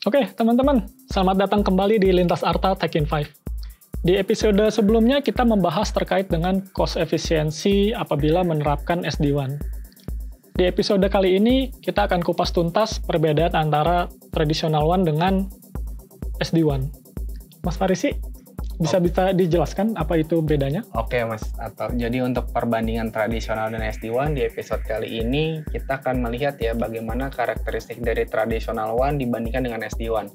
Oke, teman-teman, selamat datang kembali di Lintas Arta Tech in 5. Di episode sebelumnya kita membahas terkait dengan cost efisiensi apabila menerapkan SD-WAN. Di episode kali ini kita akan kupas tuntas perbedaan antara traditional WAN dengan SD-WAN. Mas Farisi, bisa dijelaskan apa itu bedanya? Oke Mas Ato, jadi untuk perbandingan tradisional dan SD-WAN di episode kali ini kita akan melihat ya bagaimana karakteristik dari traditional WAN dibandingkan dengan SD-WAN.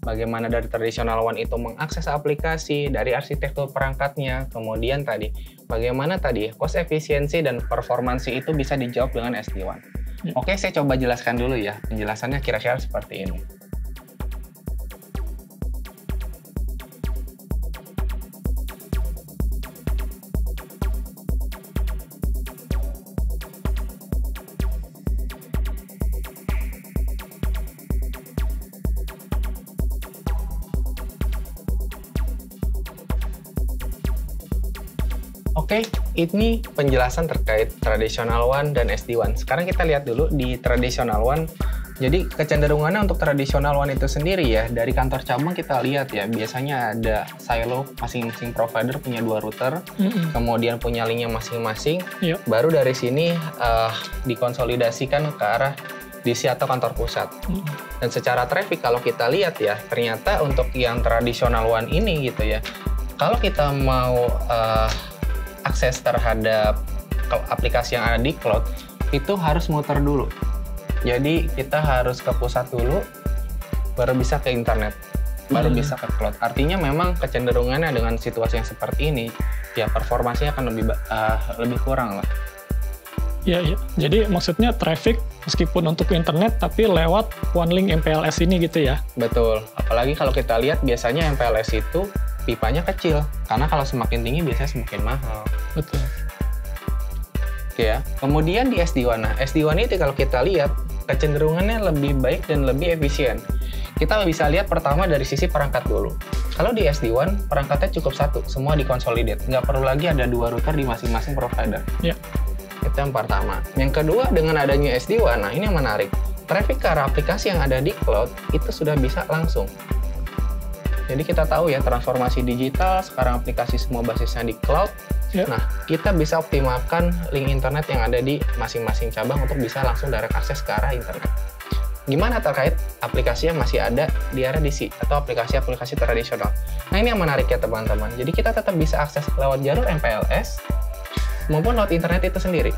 Bagaimana dari traditional WAN itu mengakses aplikasi, dari arsitektur perangkatnya, kemudian bagaimana cost efisiensi dan performansi itu bisa dijawab dengan SD-WAN. Oke, saya coba jelaskan dulu ya, penjelasannya kira-kira seperti ini. Oke, ini penjelasan terkait traditional WAN dan SD-WAN. Sekarang kita lihat dulu di traditional WAN. Jadi kecenderungannya untuk traditional WAN itu sendiri ya, dari kantor cabang kita lihat ya, biasanya ada silo, masing-masing provider punya 2 router, kemudian punya linknya masing-masing, baru dari sini dikonsolidasikan ke arah DC atau kantor pusat. Dan secara traffic kalau kita lihat ya, ternyata untuk yang traditional WAN ini gitu ya, kalau kita mau akses terhadap aplikasi yang ada di cloud, itu harus muter dulu. Jadi kita harus ke pusat dulu, baru bisa ke internet, baru bisa ke cloud. Artinya memang kecenderungannya dengan situasi yang seperti ini, ya performasinya akan lebih kurang lah. Iya. Jadi maksudnya traffic meskipun untuk internet, tapi lewat one link MPLS ini gitu ya? Betul. Apalagi kalau kita lihat biasanya MPLS itu pipanya kecil, karena kalau semakin tinggi biasanya semakin mahal. Betul. Oke ya. Kemudian di SD-WAN. Nah, SD-WAN itu kalau kita lihat kecenderungannya lebih baik dan lebih efisien. Kita bisa lihat pertama dari sisi perangkat dulu. Kalau di SD-WAN, perangkatnya cukup satu, semua dikonsolidate. Nggak perlu lagi ada 2 router di masing-masing provider. Ya. Itu yang pertama. Yang kedua, dengan adanya SD-WAN, nah ini yang menarik. Traffic ke arah aplikasi yang ada di cloud itu sudah bisa langsung. Jadi kita tahu ya, transformasi digital, sekarang aplikasi semua basisnya di cloud. Nah, kita bisa optimalkan link internet yang ada di masing-masing cabang untuk bisa langsung direct akses ke arah internet. Gimana terkait aplikasi yang masih ada di area DC atau aplikasi-aplikasi tradisional? Nah, ini yang menarik ya teman-teman. Jadi kita tetap bisa akses lewat jalur MPLS maupun lewat internet itu sendiri.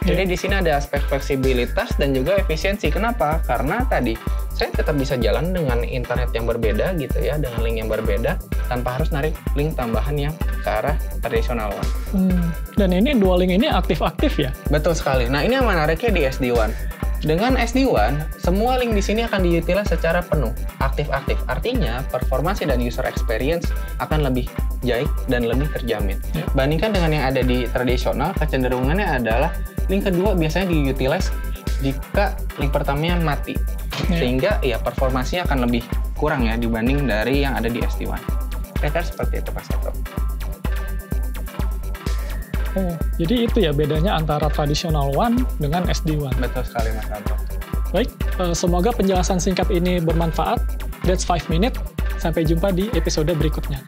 Jadi di sini ada aspek fleksibilitas dan juga efisiensi. Kenapa? Karena tadi saya tetap bisa jalan dengan internet yang berbeda gitu ya, dengan link yang berbeda tanpa harus narik link tambahan yang ke arah tradisional WAN. Dan ini dua link ini aktif-aktif ya? Betul sekali. Nah, ini yang menariknya di SD-WAN. Dengan SD-WAN, semua link di sini akan diutilize secara penuh, aktif-aktif. Artinya, performance dan user experience akan lebih baik dan lebih terjamin. Bandingkan dengan yang ada di tradisional, kecenderungannya adalah link kedua biasanya diutilize jika link pertamanya mati. Sehingga ya performasinya akan lebih kurang ya dibanding dari yang ada di SD-WAN. Kira-kira seperti itu Pak Sato. Jadi itu ya bedanya antara traditional WAN dengan SD-WAN. Betul sekali Mas Sato. Baik, semoga penjelasan singkat ini bermanfaat. That's 5 minutes. Sampai jumpa di episode berikutnya.